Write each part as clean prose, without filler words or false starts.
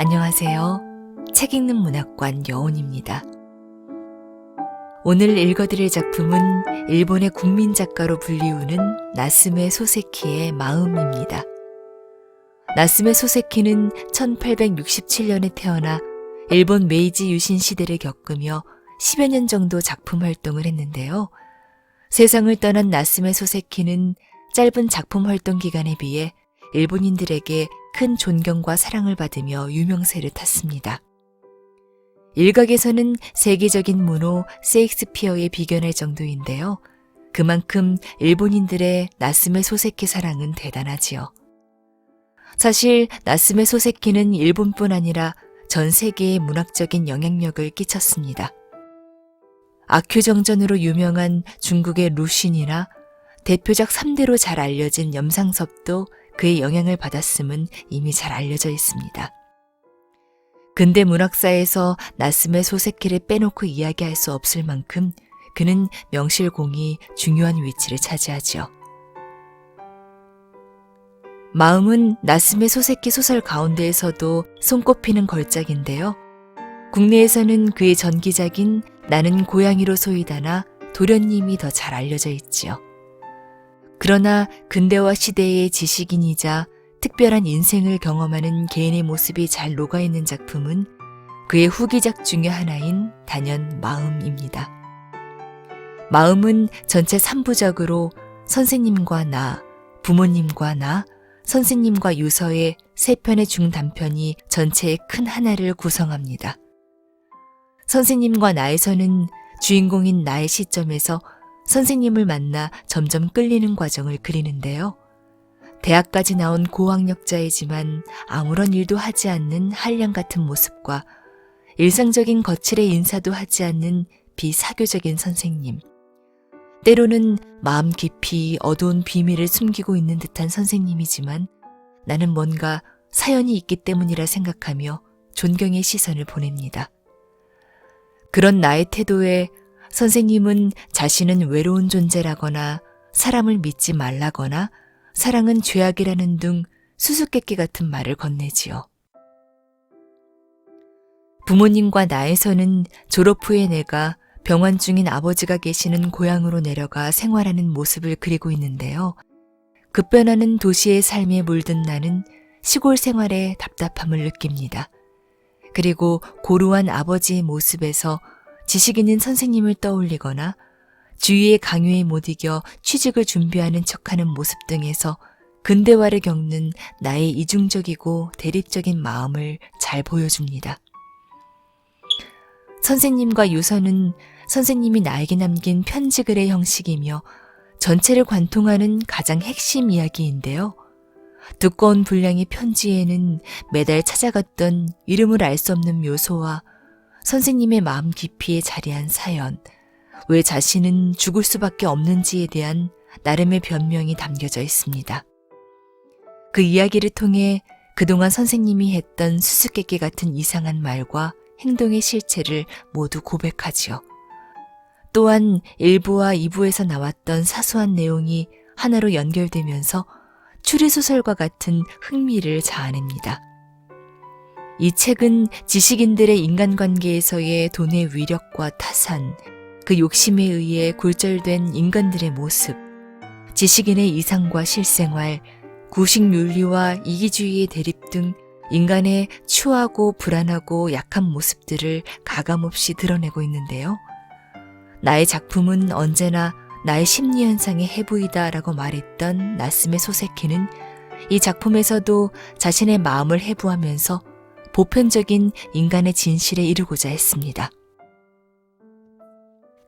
안녕하세요. 책 읽는 문학관 여운입니다. 오늘 읽어드릴 작품은 일본의 국민 작가로 불리우는 나스메 소세키의 마음입니다. 나스메 소세키는 1867년에 태어나 일본 메이지 유신 시대를 겪으며 10여 년 정도 작품 활동을 했는데요. 세상을 떠난 나스메 소세키는 짧은 작품 활동 기간에 비해 일본인들에게 큰 존경과 사랑을 받으며 유명세를 탔습니다. 일각에서는 세계적인 문호 세익스피어에 비견할 정도인데요. 그만큼 일본인들의 나스메 소세키 사랑은 대단하지요. 사실 나스메 소세키는 일본뿐 아니라 전 세계에 문학적인 영향력을 끼쳤습니다. 악효정전으로 유명한 중국의 루신이나 대표작 3대로 잘 알려진 염상섭도 그의 영향을 받았음은 이미 잘 알려져 있습니다. 근대 문학사에서 나스메 소세키를 빼놓고 이야기할 수 없을 만큼 그는 명실공히 중요한 위치를 차지하지요. 마음은 나스메 소세키 소설 가운데에서도 손꼽히는 걸작인데요. 국내에서는 그의 전기작인 나는 고양이로 소이다나 도련님이 더 잘 알려져 있지요. 그러나 근대화 시대의 지식인이자 특별한 인생을 경험하는 개인의 모습이 잘 녹아있는 작품은 그의 후기작 중의 하나인 단연 마음입니다. 마음은 전체 3부작으로 선생님과 나, 부모님과 나, 선생님과 유서의 3편의 중단편이 전체의 큰 하나를 구성합니다. 선생님과 나에서는 주인공인 나의 시점에서 선생님을 만나 점점 끌리는 과정을 그리는데요. 대학까지 나온 고학력자이지만 아무런 일도 하지 않는 한량 같은 모습과 일상적인 거칠의 인사도 하지 않는 비사교적인 선생님. 때로는 마음 깊이 어두운 비밀을 숨기고 있는 듯한 선생님이지만 나는 뭔가 사연이 있기 때문이라 생각하며 존경의 시선을 보냅니다. 그런 나의 태도에 선생님은 자신은 외로운 존재라거나 사람을 믿지 말라거나 사랑은 죄악이라는 등 수수께끼 같은 말을 건네지요. 부모님과 나에서는 졸업 후에 내가 병환 중인 아버지가 계시는 고향으로 내려가 생활하는 모습을 그리고 있는데요. 급변하는 도시의 삶에 물든 나는 시골 생활에 답답함을 느낍니다. 그리고 고루한 아버지의 모습에서 지식 있는 선생님을 떠올리거나 주위의 강요에 못 이겨 취직을 준비하는 척하는 모습 등에서 근대화를 겪는 나의 이중적이고 대립적인 마음을 잘 보여줍니다. 선생님과 유서는 선생님이 나에게 남긴 편지 글의 형식이며 전체를 관통하는 가장 핵심 이야기인데요. 두꺼운 분량의 편지에는 매달 찾아갔던 이름을 알 수 없는 묘소와 선생님의 마음 깊이에 자리한 사연, 왜 자신은 죽을 수밖에 없는지에 대한 나름의 변명이 담겨져 있습니다. 그 이야기를 통해 그동안 선생님이 했던 수수께끼 같은 이상한 말과 행동의 실체를 모두 고백하지요. 또한 1부와 2부에서 나왔던 사소한 내용이 하나로 연결되면서 추리소설과 같은 흥미를 자아냅니다. 이 책은 지식인들의 인간관계에서의 돈의 위력과 타산, 그 욕심에 의해 굴절된 인간들의 모습, 지식인의 이상과 실생활, 구식윤리와 이기주의의 대립 등 인간의 추하고 불안하고 약한 모습들을 가감없이 드러내고 있는데요. 나의 작품은 언제나 나의 심리현상의 해부이다라고 말했던 나스메 소세키는 이 작품에서도 자신의 마음을 해부하면서 보편적인 인간의 진실에 이르고자 했습니다.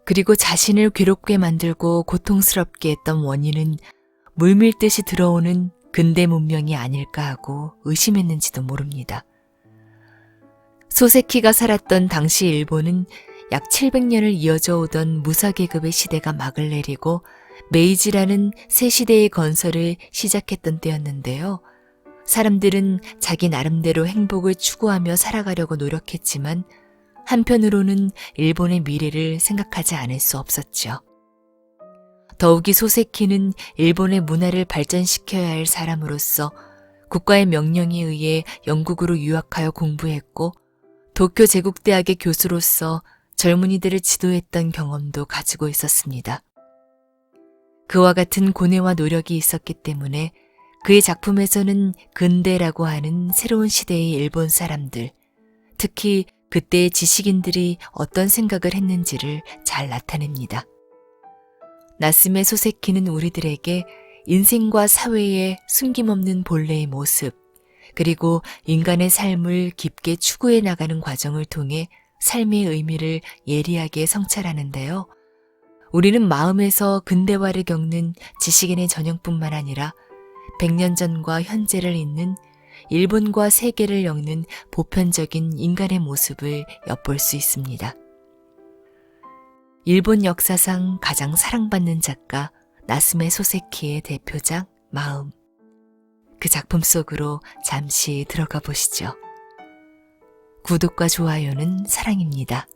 그리고 자신을 괴롭게 만들고 고통스럽게 했던 원인은 물밀듯이 들어오는 근대 문명이 아닐까 하고 의심했는지도 모릅니다. 소세키가 살았던 당시 일본은 약 700년을 이어져 오던 무사계급의 시대가 막을 내리고 메이지라는 새 시대의 건설을 시작했던 때였는데요. 사람들은 자기 나름대로 행복을 추구하며 살아가려고 노력했지만 한편으로는 일본의 미래를 생각하지 않을 수 없었죠. 더욱이 소세키는 일본의 문화를 발전시켜야 할 사람으로서 국가의 명령에 의해 영국으로 유학하여 공부했고 도쿄 제국대학의 교수로서 젊은이들을 지도했던 경험도 가지고 있었습니다. 그와 같은 고뇌와 노력이 있었기 때문에 그의 작품에서는 근대라고 하는 새로운 시대의 일본 사람들, 특히 그때의 지식인들이 어떤 생각을 했는지를 잘 나타냅니다. 나스메 소세키는 우리들에게 인생과 사회의 숨김없는 본래의 모습, 그리고 인간의 삶을 깊게 추구해 나가는 과정을 통해 삶의 의미를 예리하게 성찰하는데요. 우리는 마음에서 근대화를 겪는 지식인의 전형뿐만 아니라 100년 전과 현재를 잇는 일본과 세계를 엮는 보편적인 인간의 모습을 엿볼 수 있습니다. 일본 역사상 가장 사랑받는 작가 나스메 소세키의 대표작 마음. 그 작품 속으로 잠시 들어가 보시죠. 구독과 좋아요는 사랑입니다.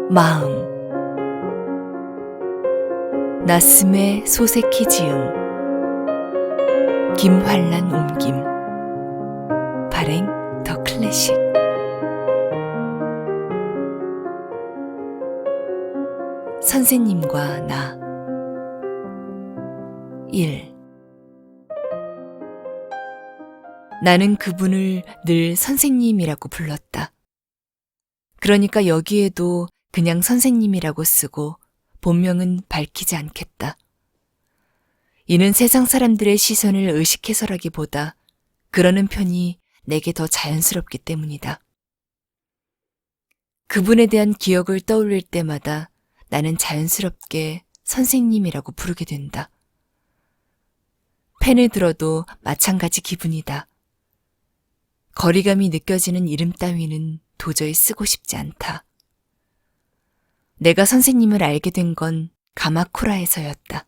마음. 나스메 소세키 지음. 김환란 옮김. 발행 더 클래식. 선생님과 나. 1. 나는 그분을 늘 선생님이라고 불렀다. 그러니까 여기에도 그냥 선생님이라고 쓰고 본명은 밝히지 않겠다. 이는 세상 사람들의 시선을 의식해서라기보다 그러는 편이 내게 더 자연스럽기 때문이다. 그분에 대한 기억을 떠올릴 때마다 나는 자연스럽게 선생님이라고 부르게 된다. 펜을 들어도 마찬가지 기분이다. 거리감이 느껴지는 이름 따위는 도저히 쓰고 싶지 않다. 내가 선생님을 알게 된 건 가마쿠라에서였다.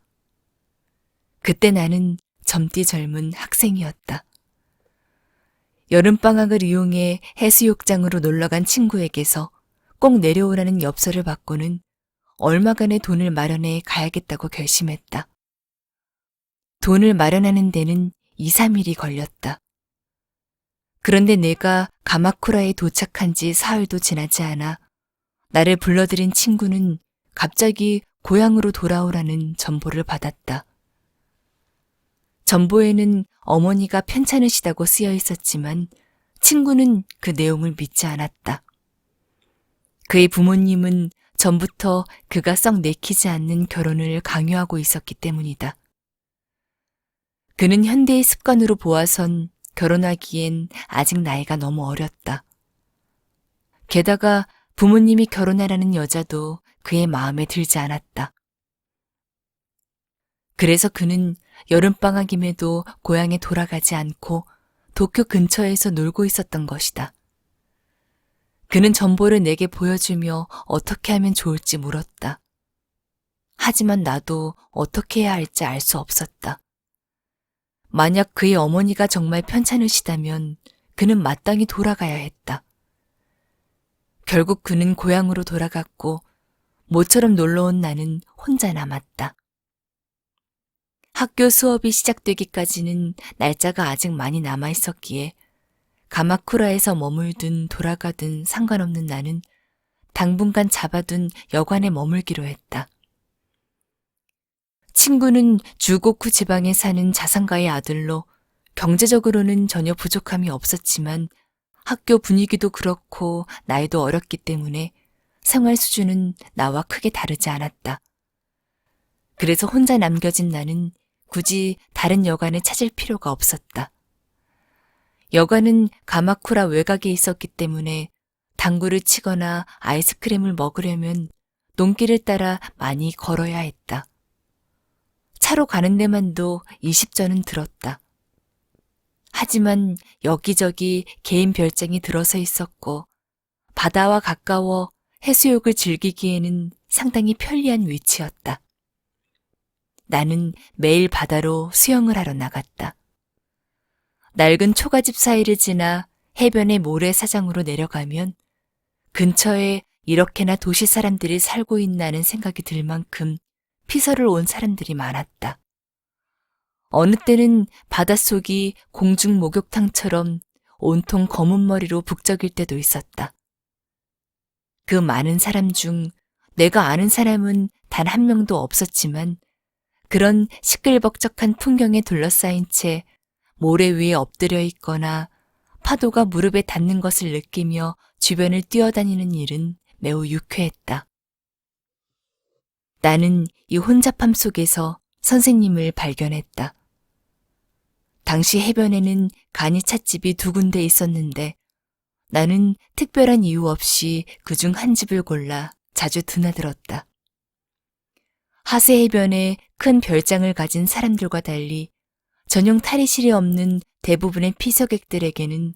그때 나는 젊디 젊은 학생이었다. 여름방학을 이용해 해수욕장으로 놀러간 친구에게서 꼭 내려오라는 엽서를 받고는 얼마간의 돈을 마련해 가야겠다고 결심했다. 돈을 마련하는 데는 2, 3일이 걸렸다. 그런데 내가 가마쿠라에 도착한 지 사흘도 지나지 않아 나를 불러들인 친구는 갑자기 고향으로 돌아오라는 전보를 받았다. 전보에는 어머니가 편찮으시다고 쓰여 있었지만 친구는 그 내용을 믿지 않았다. 그의 부모님은 전부터 그가 썩 내키지 않는 결혼을 강요하고 있었기 때문이다. 그는 현대의 습관으로 보아선 결혼하기엔 아직 나이가 너무 어렸다. 게다가 부모님이 결혼하라는 여자도 그의 마음에 들지 않았다. 그래서 그는 여름방학임에도 고향에 돌아가지 않고 도쿄 근처에서 놀고 있었던 것이다. 그는 전보를 내게 보여주며 어떻게 하면 좋을지 물었다. 하지만 나도 어떻게 해야 할지 알 수 없었다. 만약 그의 어머니가 정말 편찮으시다면 그는 마땅히 돌아가야 했다. 결국 그는 고향으로 돌아갔고 모처럼 놀러온 나는 혼자 남았다. 학교 수업이 시작되기까지는 날짜가 아직 많이 남아 있었기에 가마쿠라에서 머물든 돌아가든 상관없는 나는 당분간 잡아둔 여관에 머물기로 했다. 친구는 주고쿠 지방에 사는 자산가의 아들로 경제적으로는 전혀 부족함이 없었지만 학교 분위기도 그렇고 나이도 어렸기 때문에 생활 수준은 나와 크게 다르지 않았다. 그래서 혼자 남겨진 나는 굳이 다른 여관을 찾을 필요가 없었다. 여관은 가마쿠라 외곽에 있었기 때문에 당구를 치거나 아이스크림을 먹으려면 논길을 따라 많이 걸어야 했다. 차로 가는 데만도 20전은 들었다. 하지만 여기저기 개인 별장이 들어서 있었고 바다와 가까워 해수욕을 즐기기에는 상당히 편리한 위치였다. 나는 매일 바다로 수영을 하러 나갔다. 낡은 초가집 사이를 지나 해변의 모래사장으로 내려가면 근처에 이렇게나 도시 사람들이 살고 있나는 생각이 들 만큼 피서를 온 사람들이 많았다. 어느 때는 바닷속이 공중 목욕탕처럼 온통 검은 머리로 북적일 때도 있었다. 그 많은 사람 중 내가 아는 사람은 단 한 명도 없었지만 그런 시끌벅적한 풍경에 둘러싸인 채 모래 위에 엎드려 있거나 파도가 무릎에 닿는 것을 느끼며 주변을 뛰어다니는 일은 매우 유쾌했다. 나는 이 혼잡함 속에서 선생님을 발견했다. 당시 해변에는 간이 찻집이 2군데 있었는데 나는 특별한 이유 없이 그중 한 집을 골라 자주 드나들었다. 하세 해변에 큰 별장을 가진 사람들과 달리 전용 탈의실이 없는 대부분의 피서객들에게는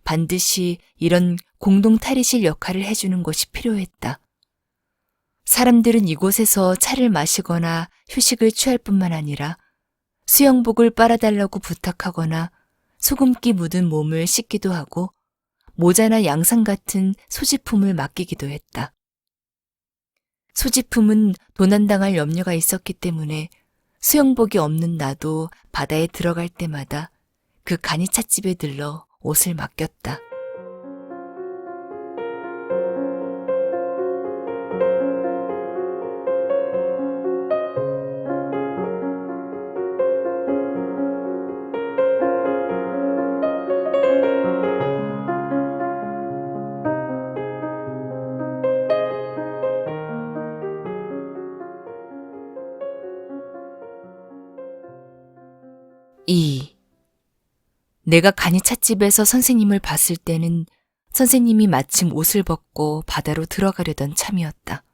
반드시 이런 공동 탈의실 역할을 해주는 것이 필요했다. 사람들은 이곳에서 차를 마시거나 휴식을 취할 뿐만 아니라 수영복을 빨아달라고 부탁하거나 소금기 묻은 몸을 씻기도 하고 모자나 양상 같은 소지품을 맡기기도 했다. 소지품은 도난당할 염려가 있었기 때문에 수영복이 없는 나도 바다에 들어갈 때마다 그 간이 찻집에 들러 옷을 맡겼다. 내가 간이 찻집에서 선생님을 봤을 때는 선생님이 마침 옷을 벗고 바다로 들어가려던 참이었다.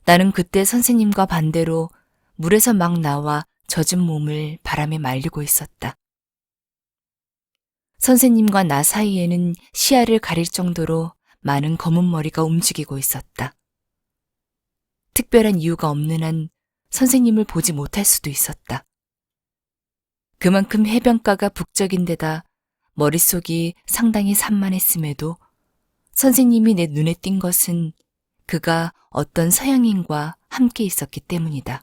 나는 그때 선생님과 반대로 물에서 막 나와 젖은 몸을 바람에 말리고 있었다. 선생님과 나 사이에는 시야를 가릴 정도로 많은 검은 머리가 움직이고 있었다. 특별한 이유가 없는 한 선생님을 보지 못할 수도 있었다. 그만큼 해변가가 북적인 데다 머릿속이 상당히 산만했음에도 선생님이 내 눈에 띈 것은 그가 어떤 서양인과 함께 있었기 때문이다.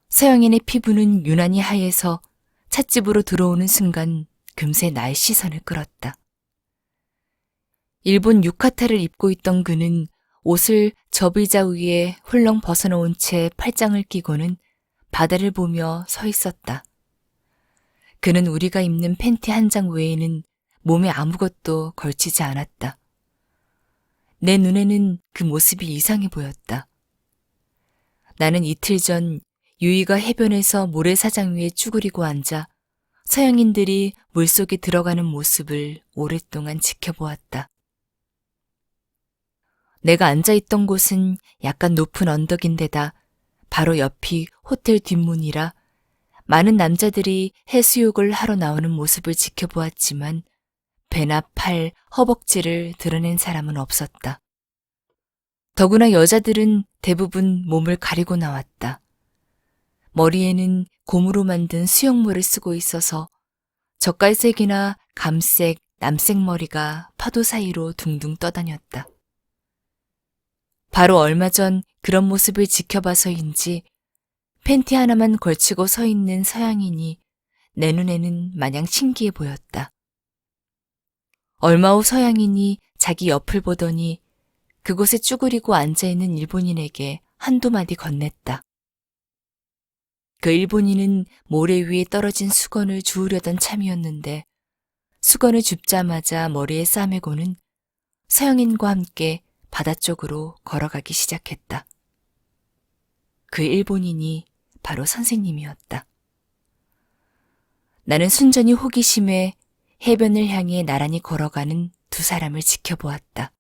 서양인의 피부는 유난히 하얘서 찻집으로 들어오는 순간 금세 나의 시선을 끌었다. 일본 유카타를 입고 있던 그는 옷을 접의자 위에 훌렁 벗어놓은 채 팔짱을 끼고는 바다를 보며 서 있었다. 그는 우리가 입는 팬티 한 장 외에는 몸에 아무것도 걸치지 않았다. 내 눈에는 그 모습이 이상해 보였다. 나는 이틀 전 유이가 해변에서 모래사장 위에 쭈그리고 앉아 서양인들이 물속에 들어가는 모습을 오랫동안 지켜보았다. 내가 앉아있던 곳은 약간 높은 언덕인데다 바로 옆이 호텔 뒷문이라 많은 남자들이 해수욕을 하러 나오는 모습을 지켜보았지만 배나 팔, 허벅지를 드러낸 사람은 없었다. 더구나 여자들은 대부분 몸을 가리고 나왔다. 머리에는 고무로 만든 수영모를 쓰고 있어서 젓갈색이나 감색, 남색 머리가 파도 사이로 둥둥 떠다녔다. 바로 얼마 전 그런 모습을 지켜봐서인지 팬티 하나만 걸치고 서 있는 서양인이 내 눈에는 마냥 신기해 보였다. 얼마 후 서양인이 자기 옆을 보더니 그곳에 쭈그리고 앉아있는 일본인에게 한두 마디 건넸다. 그 일본인은 모래 위에 떨어진 수건을 주우려던 참이었는데 수건을 줍자마자 머리에 싸매고는 서양인과 함께 바다 쪽으로 걸어가기 시작했다. 그 일본인이 바로 선생님이었다. 나는 순전히 호기심에 해변을 향해 나란히 걸어가는 두 사람을 지켜보았다.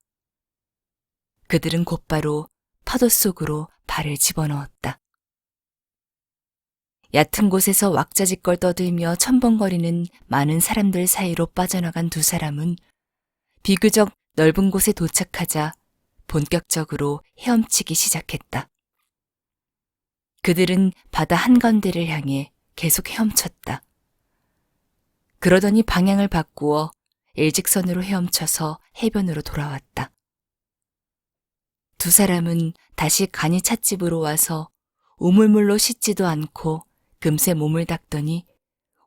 그들은 곧바로 파도 속으로 발을 집어넣었다. 얕은 곳에서 왁자지껄 떠들며 첨벙거리는 많은 사람들 사이로 빠져나간 두 사람은 비교적 넓은 곳에 도착하자 본격적으로 헤엄치기 시작했다. 그들은 바다 한가운데를 향해 계속 헤엄쳤다. 그러더니 방향을 바꾸어 일직선으로 헤엄쳐서 해변으로 돌아왔다. 두 사람은 다시 간이 찻집으로 와서 우물물로 씻지도 않고 금세 몸을 닦더니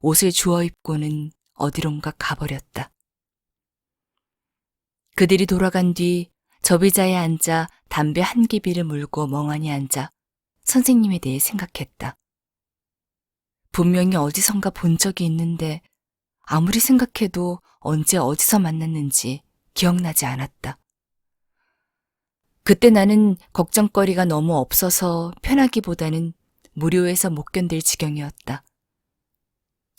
옷을 주워 입고는 어디론가 가버렸다. 그들이 돌아간 뒤 접의자에 앉아 담배 한 개비를 물고 멍하니 앉아 선생님에 대해 생각했다. 분명히 어디선가 본 적이 있는데 아무리 생각해도 언제 어디서 만났는지 기억나지 않았다. 그때 나는 걱정거리가 너무 없어서 편하기보다는 무료해서 못 견딜 지경이었다.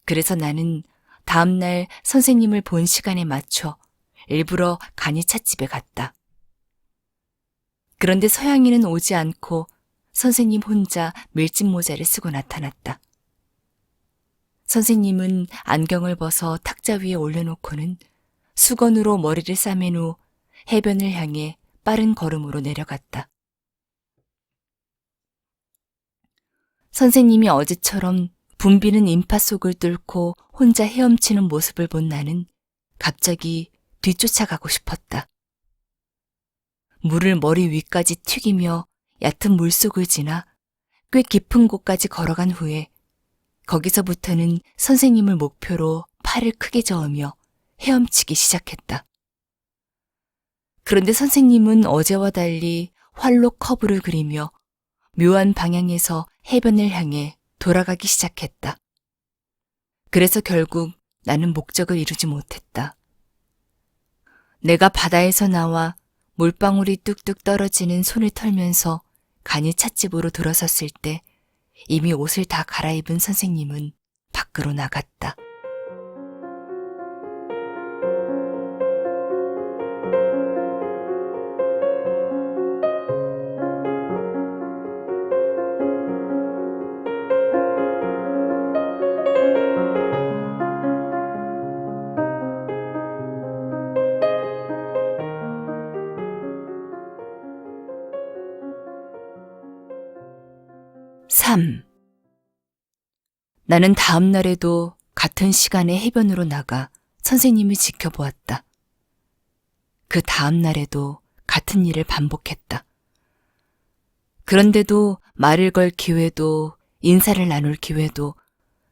그래서 나는 다음날 선생님을 본 시간에 맞춰 일부러 간이 찻집에 갔다. 그런데 서양이는 오지 않고 선생님 혼자 밀짚 모자를 쓰고 나타났다. 선생님은 안경을 벗어 탁자 위에 올려놓고는 수건으로 머리를 싸맨 후 해변을 향해 빠른 걸음으로 내려갔다. 선생님이 어제처럼 붐비는 인파 속을 뚫고 혼자 헤엄치는 모습을 본 나는 갑자기 뒤쫓아가고 싶었다. 물을 머리 위까지 튀기며 얕은 물속을 지나 꽤 깊은 곳까지 걸어간 후에 거기서부터는 선생님을 목표로 팔을 크게 저으며 헤엄치기 시작했다. 그런데 선생님은 어제와 달리 활로 커브를 그리며 묘한 방향에서 해변을 향해 돌아가기 시작했다. 그래서 결국 나는 목적을 이루지 못했다. 내가 바다에서 나와 물방울이 뚝뚝 떨어지는 손을 털면서 간이 찻집으로 들어섰을 때 이미 옷을 다 갈아입은 선생님은 밖으로 나갔다. 나는 다음 날에도 같은 시간에 해변으로 나가 선생님을 지켜보았다. 그 다음 날에도 같은 일을 반복했다. 그런데도 말을 걸 기회도 인사를 나눌 기회도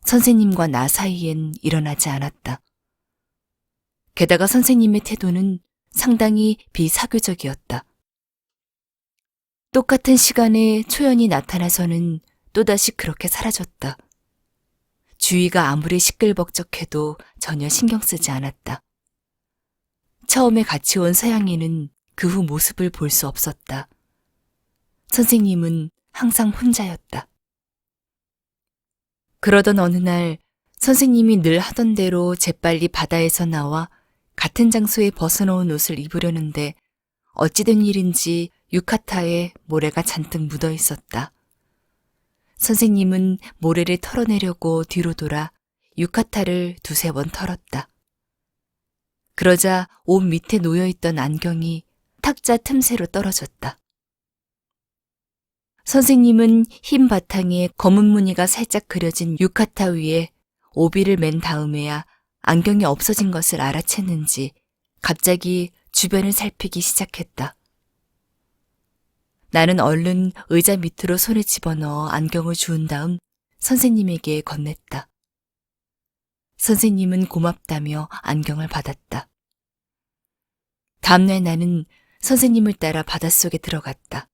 선생님과 나 사이엔 일어나지 않았다. 게다가 선생님의 태도는 상당히 비사교적이었다. 똑같은 시간에 초연히 나타나서는 또다시 그렇게 사라졌다. 주위가 아무리 시끌벅적해도 전혀 신경 쓰지 않았다. 처음에 같이 온 서양이는 그 후 모습을 볼 수 없었다. 선생님은 항상 혼자였다. 그러던 어느 날 선생님이 늘 하던 대로 재빨리 바다에서 나와 같은 장소에 벗어놓은 옷을 입으려는데 어찌된 일인지 유카타에 모래가 잔뜩 묻어 있었다. 선생님은 모래를 털어내려고 뒤로 돌아 유카타를 두세 번 털었다. 그러자 옷 밑에 놓여있던 안경이 탁자 틈새로 떨어졌다. 선생님은 흰 바탕에 검은 무늬가 살짝 그려진 유카타 위에 오비를 맨 다음에야 안경이 없어진 것을 알아챘는지 갑자기 주변을 살피기 시작했다. 나는 얼른 의자 밑으로 손을 집어넣어 안경을 주운 다음 선생님에게 건넸다. 선생님은 고맙다며 안경을 받았다. 다음날 나는 선생님을 따라 바닷속에 들어갔다.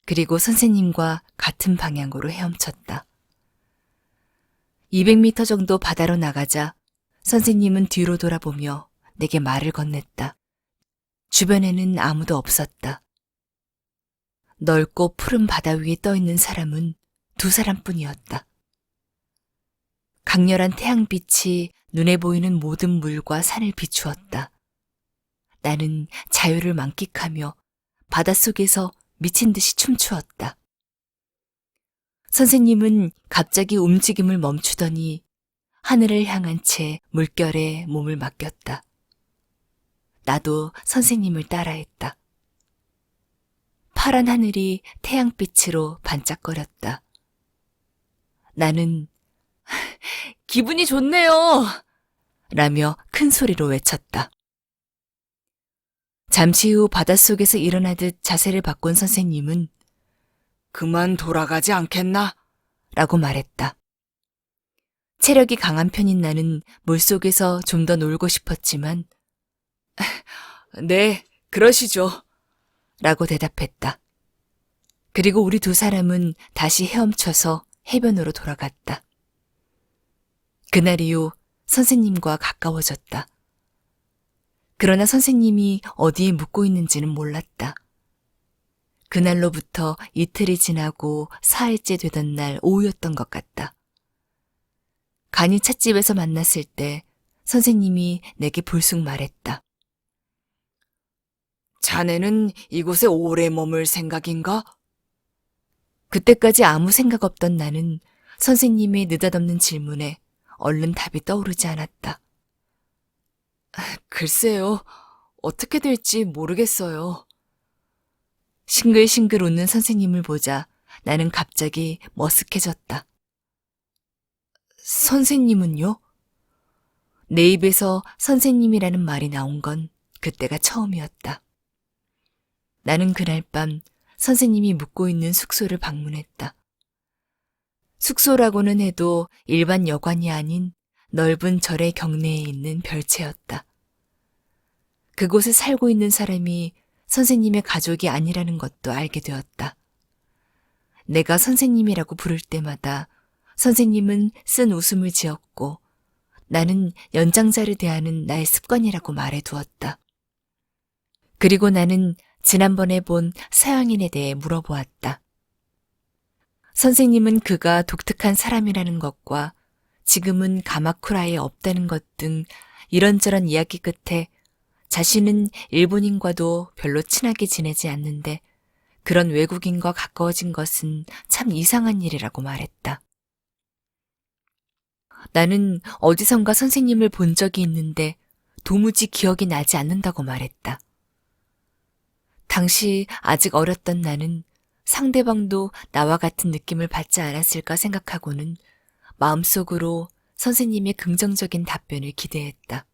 그리고 선생님과 같은 방향으로 헤엄쳤다. 200m 정도 바다로 나가자 선생님은 뒤로 돌아보며 내게 말을 건넸다. 주변에는 아무도 없었다. 넓고 푸른 바다 위에 떠있는 사람은 두 사람뿐이었다. 강렬한 태양빛이 눈에 보이는 모든 물과 산을 비추었다. 나는 자유를 만끽하며 바닷속에서 미친 듯이 춤추었다. 선생님은 갑자기 움직임을 멈추더니 하늘을 향한 채 물결에 몸을 맡겼다. 나도 선생님을 따라했다. 파란 하늘이 태양빛으로 반짝거렸다. 나는 기분이 좋네요! 라며 큰 소리로 외쳤다. 잠시 후 바닷속에서 일어나듯 자세를 바꾼 선생님은 그만 돌아가지 않겠나? 라고 말했다. 체력이 강한 편인 나는 물속에서 좀 더 놀고 싶었지만 네, 그러시죠. 라고 대답했다. 그리고 우리 두 사람은 다시 헤엄쳐서 해변으로 돌아갔다. 그날 이후 선생님과 가까워졌다. 그러나 선생님이 어디에 묵고 있는지는 몰랐다. 그날로부터 이틀이 지나고 4일째 되던 날 오후였던 것 같다. 간이 찻집에서 만났을 때 선생님이 내게 불쑥 말했다. 자네는 이곳에 오래 머물 생각인가? 그때까지 아무 생각 없던 나는 선생님의 느닷없는 질문에 얼른 답이 떠오르지 않았다. 글쎄요, 어떻게 될지 모르겠어요. 싱글싱글 웃는 선생님을 보자 나는 갑자기 머쓱해졌다. 선생님은요? 내 입에서 선생님이라는 말이 나온 건 그때가 처음이었다. 나는 그날 밤 선생님이 묵고 있는 숙소를 방문했다. 숙소라고는 해도 일반 여관이 아닌 넓은 절의 경내에 있는 별채였다. 그곳에 살고 있는 사람이 선생님의 가족이 아니라는 것도 알게 되었다. 내가 선생님이라고 부를 때마다 선생님은 쓴 웃음을 지었고 나는 연장자를 대하는 나의 습관이라고 말해두었다. 그리고 나는 지난번에 본 서양인에 대해 물어보았다. 선생님은 그가 독특한 사람이라는 것과 지금은 가마쿠라에 없다는 것 등 이런저런 이야기 끝에 자신은 일본인과도 별로 친하게 지내지 않는데 그런 외국인과 가까워진 것은 참 이상한 일이라고 말했다. 나는 어디선가 선생님을 본 적이 있는데 도무지 기억이 나지 않는다고 말했다. 당시 아직 어렸던 나는 상대방도 나와 같은 느낌을 받지 않았을까 생각하고는 마음속으로 선생님의 긍정적인 답변을 기대했다.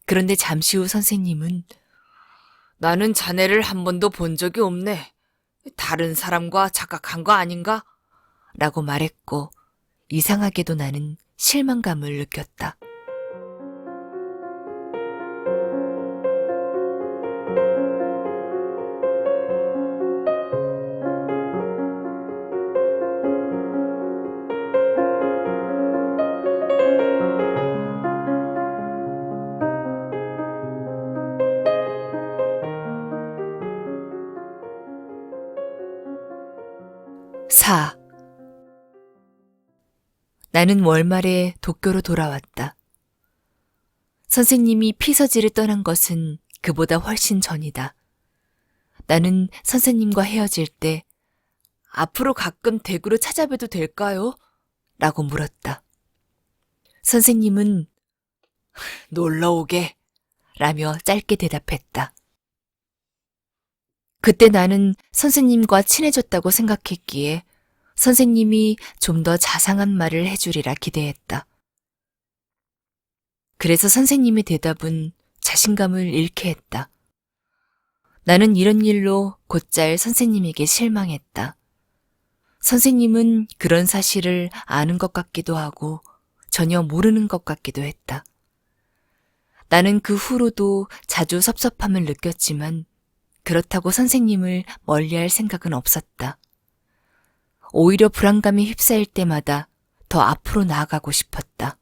그런데 잠시 후 선생님은 나는 자네를 한 번도 본 적이 없네. 다른 사람과 착각한 거 아닌가? 라고 말했고 이상하게도 나는 실망감을 느꼈다. 나는 월말에 도쿄로 돌아왔다. 선생님이 피서지를 떠난 것은 그보다 훨씬 전이다. 나는 선생님과 헤어질 때 앞으로 가끔 대구로 찾아뵈도 될까요? 라고 물었다. 선생님은 놀러오게 라며 짧게 대답했다. 그때 나는 선생님과 친해졌다고 생각했기에 선생님이 좀 더 자상한 말을 해주리라 기대했다. 그래서 선생님의 대답은 자신감을 잃게 했다. 나는 이런 일로 곧잘 선생님에게 실망했다. 선생님은 그런 사실을 아는 것 같기도 하고 전혀 모르는 것 같기도 했다. 나는 그 후로도 자주 섭섭함을 느꼈지만 그렇다고 선생님을 멀리할 생각은 없었다. 오히려 불안감에 휩싸일 때마다 더 앞으로 나아가고 싶었다.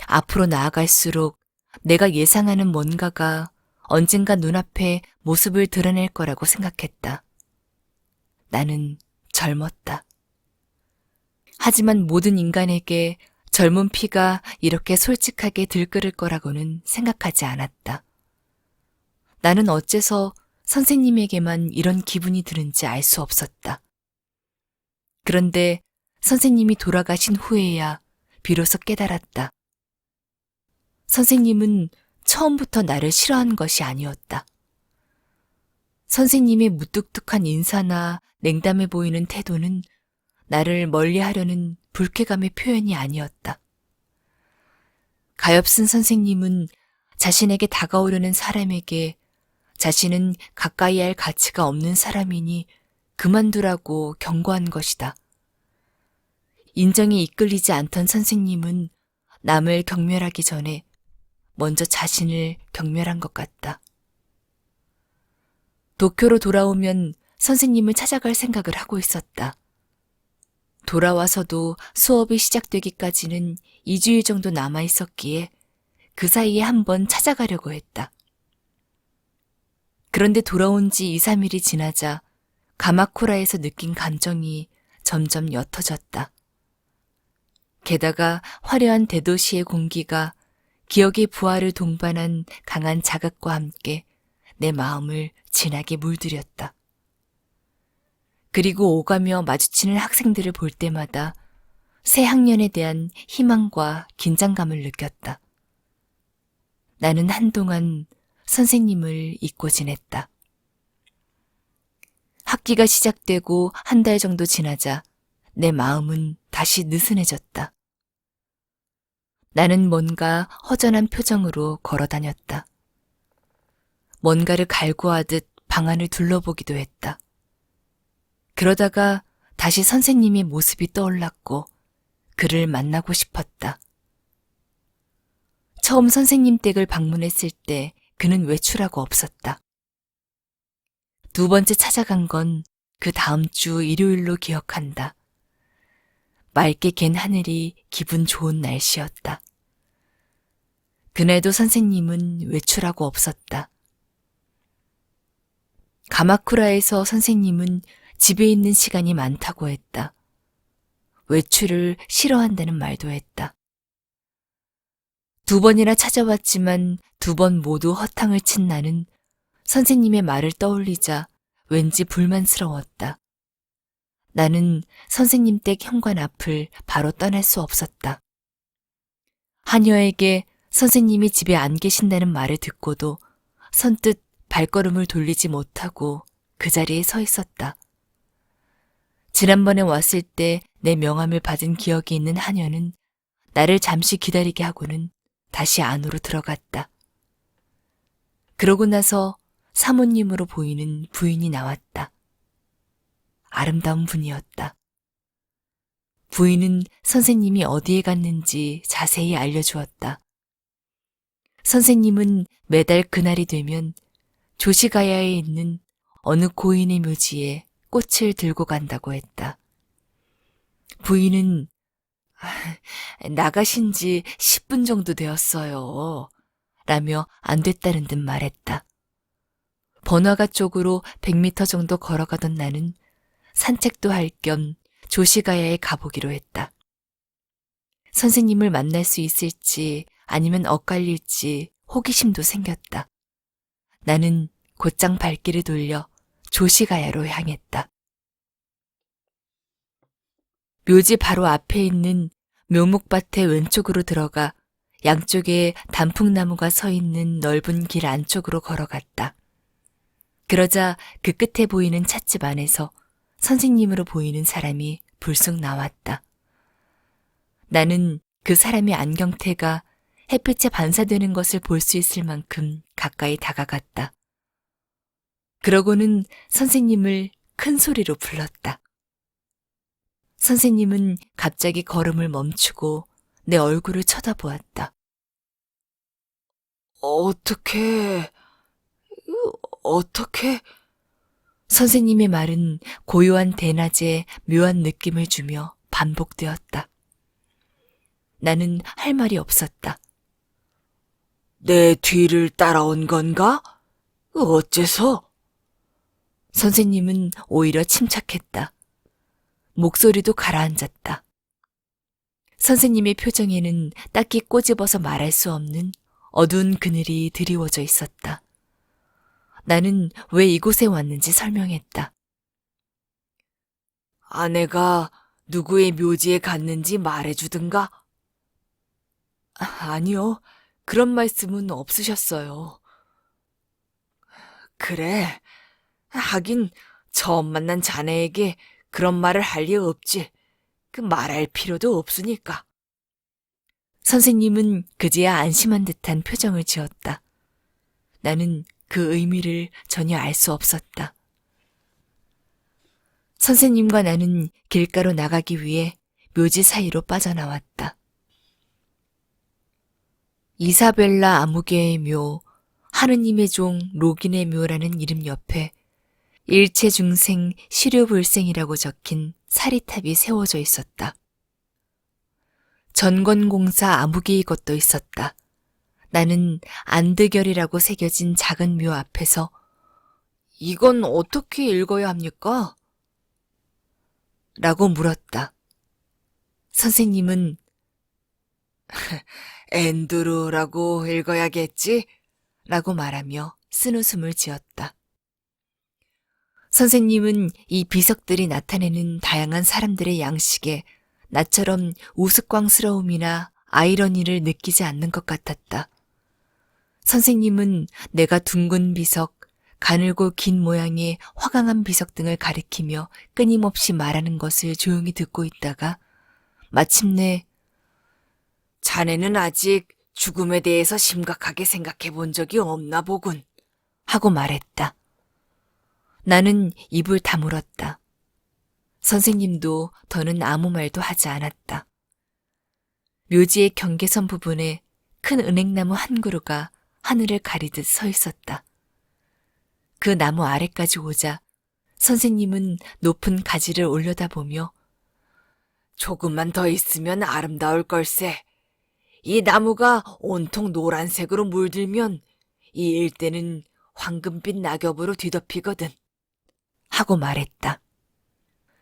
앞으로 나아갈수록 내가 예상하는 뭔가가 언젠가 눈앞에 모습을 드러낼 거라고 생각했다. 나는 젊었다. 하지만 모든 인간에게 젊은 피가 이렇게 솔직하게 들끓을 거라고는 생각하지 않았다. 나는 어째서 선생님에게만 이런 기분이 드는지 알 수 없었다. 그런데 선생님이 돌아가신 후에야 비로소 깨달았다. 선생님은 처음부터 나를 싫어한 것이 아니었다. 선생님의 무뚝뚝한 인사나 냉담해 보이는 태도는 나를 멀리하려는 불쾌감의 표현이 아니었다. 가엾은 선생님은 자신에게 다가오려는 사람에게 자신은 가까이 할 가치가 없는 사람이니 그만두라고 경고한 것이다. 인정에 이끌리지 않던 선생님은 남을 경멸하기 전에 먼저 자신을 경멸한 것 같다. 도쿄로 돌아오면 선생님을 찾아갈 생각을 하고 있었다. 돌아와서도 수업이 시작되기까지는 2주일 정도 남아 있었기에 그 사이에 한번 찾아가려고 했다. 그런데 돌아온 지 2, 3일이 지나자 가마쿠라에서 느낀 감정이 점점 옅어졌다. 게다가 화려한 대도시의 공기가 기억의 부활을 동반한 강한 자극과 함께 내 마음을 진하게 물들였다. 그리고 오가며 마주치는 학생들을 볼 때마다 새 학년에 대한 희망과 긴장감을 느꼈다. 나는 한동안 선생님을 잊고 지냈다. 학기가 시작되고 한 달 정도 지나자 내 마음은 다시 느슨해졌다. 나는 뭔가 허전한 표정으로 걸어 다녔다. 뭔가를 갈구하듯 방안을 둘러보기도 했다. 그러다가 다시 선생님의 모습이 떠올랐고 그를 만나고 싶었다. 처음 선생님 댁을 방문했을 때 그는 외출하고 없었다. 두 번째 찾아간 건 그 다음 주 일요일로 기억한다. 맑게 갠 하늘이 기분 좋은 날씨였다. 그날도 선생님은 외출하고 없었다. 가마쿠라에서 선생님은 집에 있는 시간이 많다고 했다. 외출을 싫어한다는 말도 했다. 2번이나 찾아왔지만 2번 모두 허탕을 친 나는 선생님의 말을 떠올리자 왠지 불만스러웠다. 나는 선생님 댁 현관 앞을 바로 떠날 수 없었다. 하녀에게 선생님이 집에 안 계신다는 말을 듣고도 선뜻 발걸음을 돌리지 못하고 그 자리에 서 있었다. 지난번에 왔을 때 내 명함을 받은 기억이 있는 하녀는 나를 잠시 기다리게 하고는 다시 안으로 들어갔다. 그러고 나서 사모님으로 보이는 부인이 나왔다. 아름다운 분이었다. 부인은 선생님이 어디에 갔는지 자세히 알려주었다. 선생님은 매달 그날이 되면 조시가야에 있는 어느 고인의 묘지에 꽃을 들고 간다고 했다. 부인은 나가신 지 10분 정도 되었어요. 라며 안 됐다는 듯 말했다. 번화가 쪽으로 100m 정도 걸어가던 나는 산책도 할 겸 조시가야에 가보기로 했다. 선생님을 만날 수 있을지 아니면 엇갈릴지 호기심도 생겼다. 나는 곧장 발길을 돌려 조시가야로 향했다. 묘지 바로 앞에 있는 묘목밭의 왼쪽으로 들어가 양쪽에 단풍나무가 서 있는 넓은 길 안쪽으로 걸어갔다. 그러자 그 끝에 보이는 찻집 안에서 선생님으로 보이는 사람이 불쑥 나왔다. 나는 그 사람의 안경테가 햇빛에 반사되는 것을 볼 수 있을 만큼 가까이 다가갔다. 그러고는 선생님을 큰 소리로 불렀다. 선생님은 갑자기 걸음을 멈추고 내 얼굴을 쳐다보았다. 어떻게... 선생님의 말은 고요한 대낮에 묘한 느낌을 주며 반복되었다. 나는 할 말이 없었다. 내 뒤를 따라온 건가? 어째서? 선생님은 오히려 침착했다. 목소리도 가라앉았다. 선생님의 표정에는 딱히 꼬집어서 말할 수 없는 어두운 그늘이 드리워져 있었다. 나는 왜 이곳에 왔는지 설명했다. 아내가 누구의 묘지에 갔는지 말해주든가? 아니요, 그런 말씀은 없으셨어요. 그래, 하긴 처음 만난 자네에게 그런 말을 할 리 없지. 말할 필요도 없으니까. 선생님은 그제야 안심한 듯한 표정을 지었다. 나는 그 의미를 전혀 알 수 없었다. 선생님과 나는 길가로 나가기 위해 묘지 사이로 빠져나왔다. 이사벨라 아무개의 묘, 하느님의 종 로긴의 묘라는 이름 옆에 일체중생 시류불생이라고 적힌 사리탑이 세워져 있었다. 전건공사 아무개의 것도 있었다. 나는 안드결이라고 새겨진 작은 묘 앞에서 이건 어떻게 읽어야 합니까? 라고 물었다. 선생님은 앤드루라고 읽어야겠지? 라고 말하며 쓴웃음을 지었다. 선생님은 이 비석들이 나타내는 다양한 사람들의 양식에 나처럼 우스꽝스러움이나 아이러니를 느끼지 않는 것 같았다. 선생님은 내가 둥근 비석, 가늘고 긴 모양의 화강한 비석 등을 가리키며 끊임없이 말하는 것을 조용히 듣고 있다가 마침내 자네는 아직 죽음에 대해서 심각하게 생각해 본 적이 없나 보군. 하고 말했다. 나는 입을 다물었다. 선생님도 더는 아무 말도 하지 않았다. 묘지의 경계선 부분에 큰 은행나무 한 그루가 하늘을 가리듯 서 있었다. 그 나무 아래까지 오자 선생님은 높은 가지를 올려다보며 조금만 더 있으면 아름다울 걸세. 이 나무가 온통 노란색으로 물들면 이 일대는 황금빛 낙엽으로 뒤덮이거든. 하고 말했다.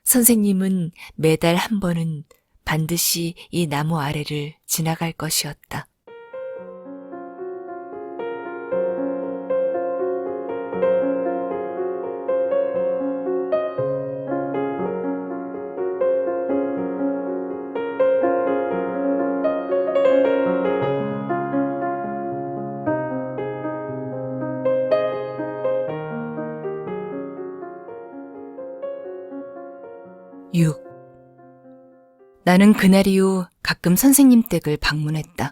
선생님은 매달 한 번은 반드시 이 나무 아래를 지나갈 것이었다. 나는 그날 이후 가끔 선생님 댁을 방문했다.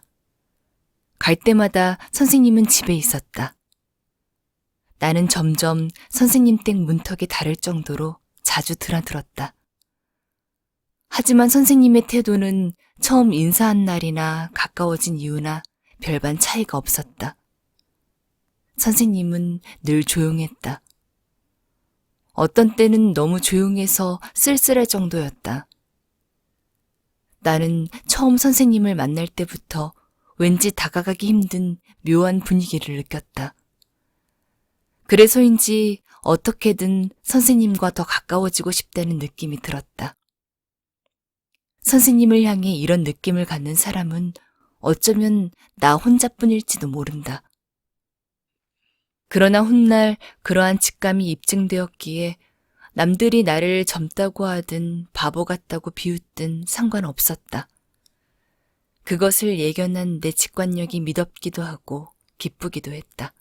갈 때마다 선생님은 집에 있었다. 나는 점점 선생님 댁 문턱에 달을 정도로 자주 드나들었다. 하지만 선생님의 태도는 처음 인사한 날이나 가까워진 이유나 별반 차이가 없었다. 선생님은 늘 조용했다. 어떤 때는 너무 조용해서 쓸쓸할 정도였다. 나는 처음 선생님을 만날 때부터 왠지 다가가기 힘든 묘한 분위기를 느꼈다. 그래서인지 어떻게든 선생님과 더 가까워지고 싶다는 느낌이 들었다. 선생님을 향해 이런 느낌을 갖는 사람은 어쩌면 나 혼자뿐일지도 모른다. 그러나 훗날 그러한 직감이 입증되었기에 남들이 나를 젊다고 하든 바보 같다고 비웃든 상관없었다. 그것을 예견한 내 직관력이 믿었기도 하고 기쁘기도 했다.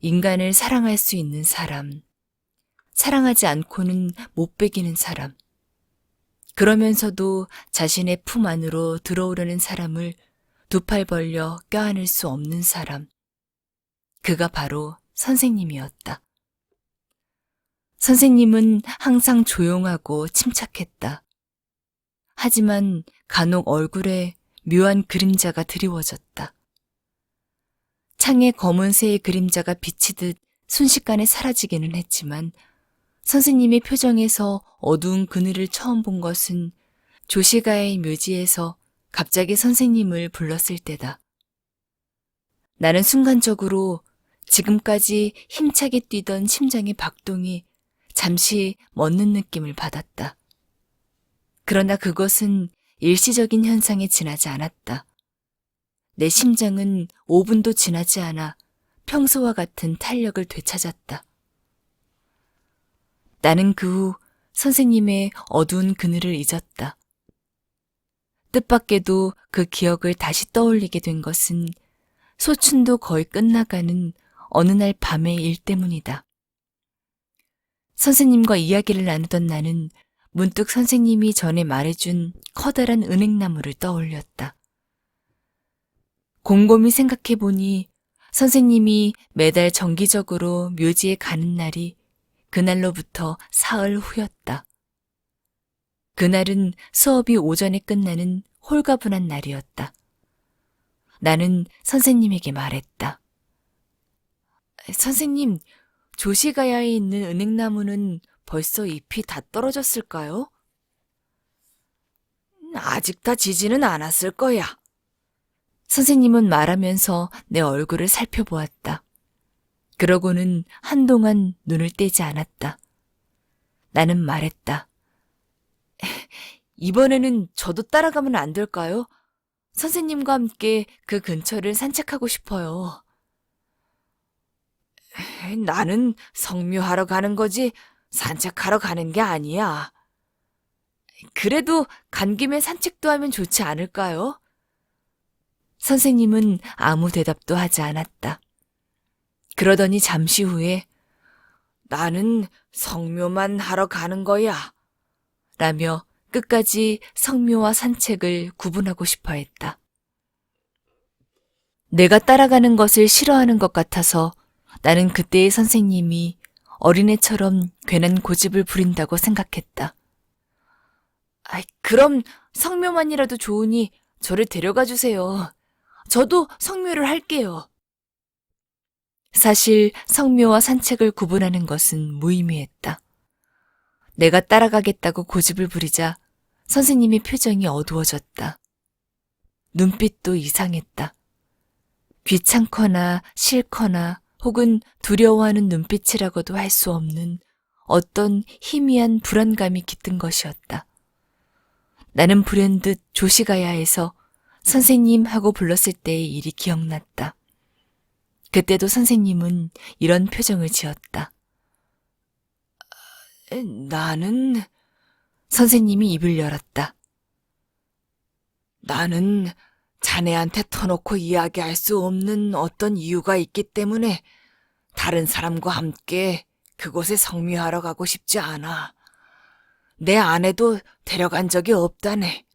인간을 사랑할 수 있는 사람, 사랑하지 않고는 못 배기는 사람, 그러면서도 자신의 품 안으로 들어오려는 사람을 두 팔 벌려 껴안을 수 없는 사람, 그가 바로 선생님이었다. 선생님은 항상 조용하고 침착했다. 하지만 간혹 얼굴에 묘한 그림자가 드리워졌다. 창에 검은새의 그림자가 비치듯 순식간에 사라지기는 했지만 선생님의 표정에서 어두운 그늘을 처음 본 것은 조시가의 묘지에서 갑자기 선생님을 불렀을 때다. 나는 순간적으로 지금까지 힘차게 뛰던 심장의 박동이 잠시 멎는 느낌을 받았다. 그러나 그것은 일시적인 현상에 지나지 않았다. 내 심장은 5분도 지나지 않아 평소와 같은 탄력을 되찾았다. 나는 그 후 선생님의 어두운 그늘을 잊었다. 뜻밖에도 그 기억을 다시 떠올리게 된 것은 소춘도 거의 끝나가는 어느 날 밤의 일 때문이다. 선생님과 이야기를 나누던 나는 문득 선생님이 전에 말해준 커다란 은행나무를 떠올렸다. 곰곰이 생각해보니 선생님이 매달 정기적으로 묘지에 가는 날이 그날로부터 사흘 후였다. 그날은 수업이 오전에 끝나는 홀가분한 날이었다. 나는 선생님에게 말했다. 선생님, 조시가야에 있는 은행나무는 벌써 잎이 다 떨어졌을까요? 아직 다 지지는 않았을 거야. 선생님은 말하면서 내 얼굴을 살펴보았다. 그러고는 한동안 눈을 떼지 않았다. 나는 말했다. 이번에는 저도 따라가면 안 될까요? 선생님과 함께 그 근처를 산책하고 싶어요. 나는 성묘하러 가는 거지 산책하러 가는 게 아니야. 그래도 간 김에 산책도 하면 좋지 않을까요? 선생님은 아무 대답도 하지 않았다. 그러더니 잠시 후에 나는 성묘만 하러 가는 거야. 라며 끝까지 성묘와 산책을 구분하고 싶어 했다. 내가 따라가는 것을 싫어하는 것 같아서 나는 그때의 선생님이 어린애처럼 괜한 고집을 부린다고 생각했다. 그럼 성묘만이라도 좋으니 저를 데려가 주세요. 저도 성묘를 할게요. 사실 성묘와 산책을 구분하는 것은 무의미했다. 내가 따라가겠다고 고집을 부리자 선생님의 표정이 어두워졌다. 눈빛도 이상했다. 귀찮거나 싫거나 혹은 두려워하는 눈빛이라고도 할 수 없는 어떤 희미한 불안감이 깃든 것이었다. 나는 불현듯 조시가야에서 선생님 하고 불렀을 때의 일이 기억났다. 그때도 선생님은 이런 표정을 지었다. 나는 선생님이 입을 열었다. 나는 자네한테 터놓고 이야기할 수 없는 어떤 이유가 있기 때문에 다른 사람과 함께 그곳에 성묘하러 가고 싶지 않아. 내 아내도 데려간 적이 없다네.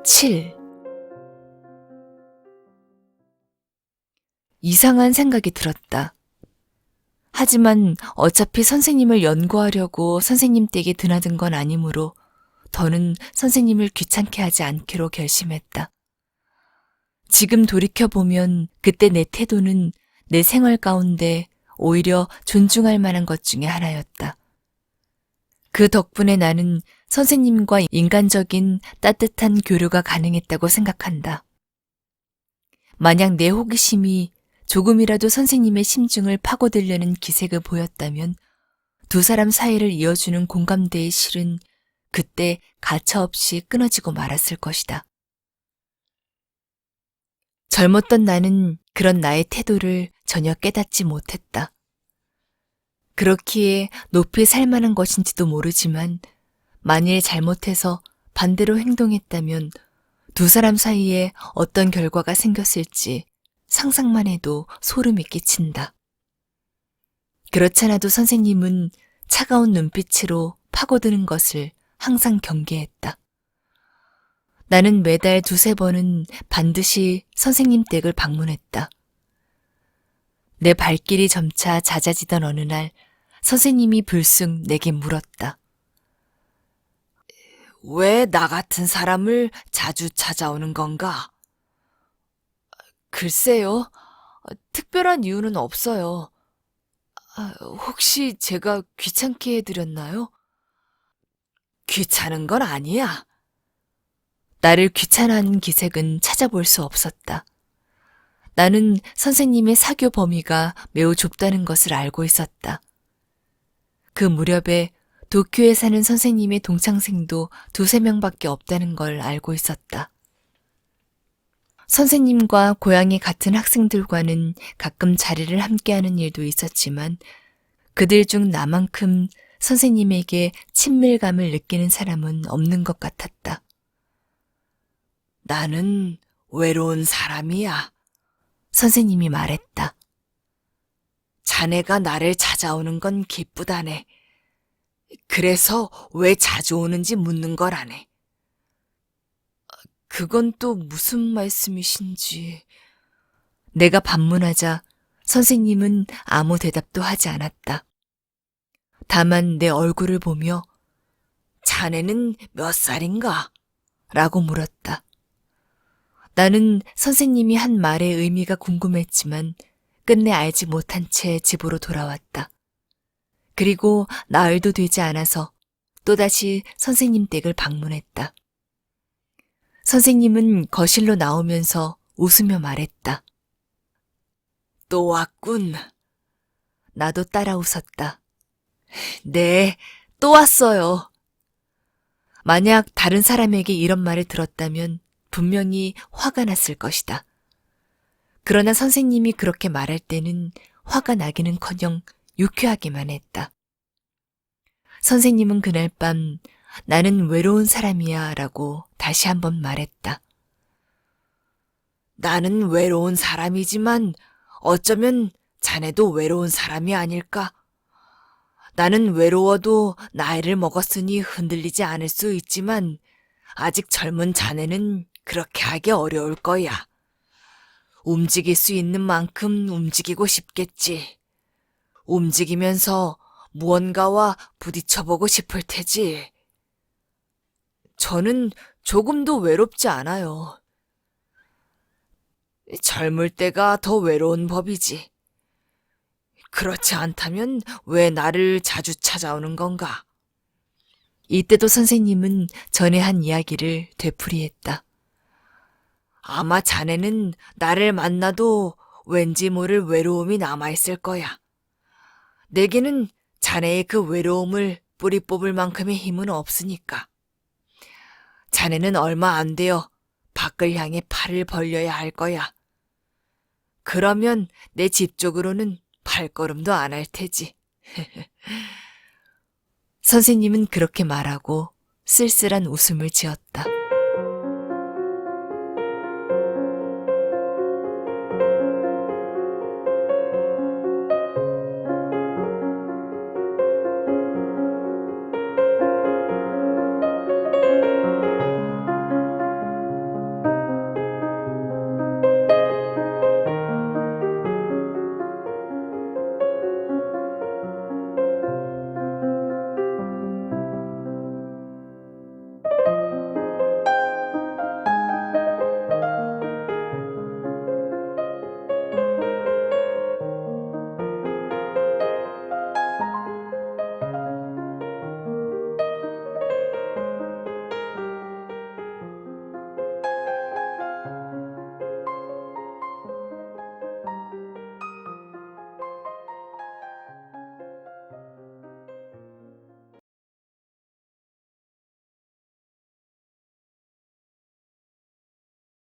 7. 이상한 생각이 들었다. 하지만 어차피 선생님을 연구하려고 선생님 댁에 드나든 건 아니므로 더는 선생님을 귀찮게 하지 않기로 결심했다. 지금 돌이켜보면 그때 내 태도는 내 생활 가운데 오히려 존중할 만한 것 중에 하나였다. 그 덕분에 나는 선생님과 인간적인 따뜻한 교류가 가능했다고 생각한다. 만약 내 호기심이 조금이라도 선생님의 심중을 파고들려는 기색을 보였다면 두 사람 사이를 이어주는 공감대의 실은 그때 가차없이 끊어지고 말았을 것이다. 젊었던 나는 그런 나의 태도를 전혀 깨닫지 못했다. 그렇기에 높이 살 만한 것인지도 모르지만 만일 잘못해서 반대로 행동했다면 두 사람 사이에 어떤 결과가 생겼을지 상상만 해도 소름이 끼친다. 그렇잖아도 선생님은 차가운 눈빛으로 파고드는 것을 항상 경계했다. 나는 매달 두세 번은 반드시 선생님 댁을 방문했다. 내 발길이 점차 잦아지던 어느 날 선생님이 불쑥 내게 물었다. 왜 나 같은 사람을 자주 찾아오는 건가? 글쎄요, 특별한 이유는 없어요. 혹시 제가 귀찮게 해드렸나요? 귀찮은 건 아니야. 나를 귀찮아하는 기색은 찾아볼 수 없었다. 나는 선생님의 사교 범위가 매우 좁다는 것을 알고 있었다. 그 무렵에 도쿄에 사는 선생님의 동창생도 두세 명밖에 없다는 걸 알고 있었다. 선생님과 고향이 같은 학생들과는 가끔 자리를 함께하는 일도 있었지만 그들 중 나만큼 선생님에게 친밀감을 느끼는 사람은 없는 것 같았다. 나는 외로운 사람이야. 선생님이 말했다. 자네가 나를 찾아오는 건 기쁘다네. 그래서 왜 자주 오는지 묻는 거라네. 그건 또 무슨 말씀이신지. 내가 반문하자 선생님은 아무 대답도 하지 않았다. 다만 내 얼굴을 보며 자네는 몇 살인가? 라고 물었다. 나는 선생님이 한 말의 의미가 궁금했지만 끝내 알지 못한 채 집으로 돌아왔다. 그리고 나흘도 되지 않아서 또다시 선생님 댁을 방문했다. 선생님은 거실로 나오면서 웃으며 말했다. 또 왔군. 나도 따라 웃었다. 네, 또 왔어요. 만약 다른 사람에게 이런 말을 들었다면 분명히 화가 났을 것이다. 그러나 선생님이 그렇게 말할 때는 화가 나기는커녕 유쾌하기만 했다. 선생님은 그날 밤 나는 외로운 사람이야 라고 다시 한번 말했다. 나는 외로운 사람이지만 어쩌면 자네도 외로운 사람이 아닐까? 나는 외로워도 나이를 먹었으니 흔들리지 않을 수 있지만 아직 젊은 자네는 그렇게 하기 어려울 거야. 움직일 수 있는 만큼 움직이고 싶겠지. 움직이면서 무언가와 부딪혀보고 싶을 테지. 저는 조금도 외롭지 않아요. 젊을 때가 더 외로운 법이지. 그렇지 않다면 왜 나를 자주 찾아오는 건가? 이때도 선생님은 전에 한 이야기를 되풀이했다. 아마 자네는 나를 만나도 왠지 모를 외로움이 남아있을 거야. 내게는 자네의 그 외로움을 뿌리 뽑을 만큼의 힘은 없으니까. 자네는 얼마 안 되어 밖을 향해 팔을 벌려야 할 거야. 그러면 내 집 쪽으로는 발걸음도 안 할 테지. 선생님은 그렇게 말하고 쓸쓸한 웃음을 지었다.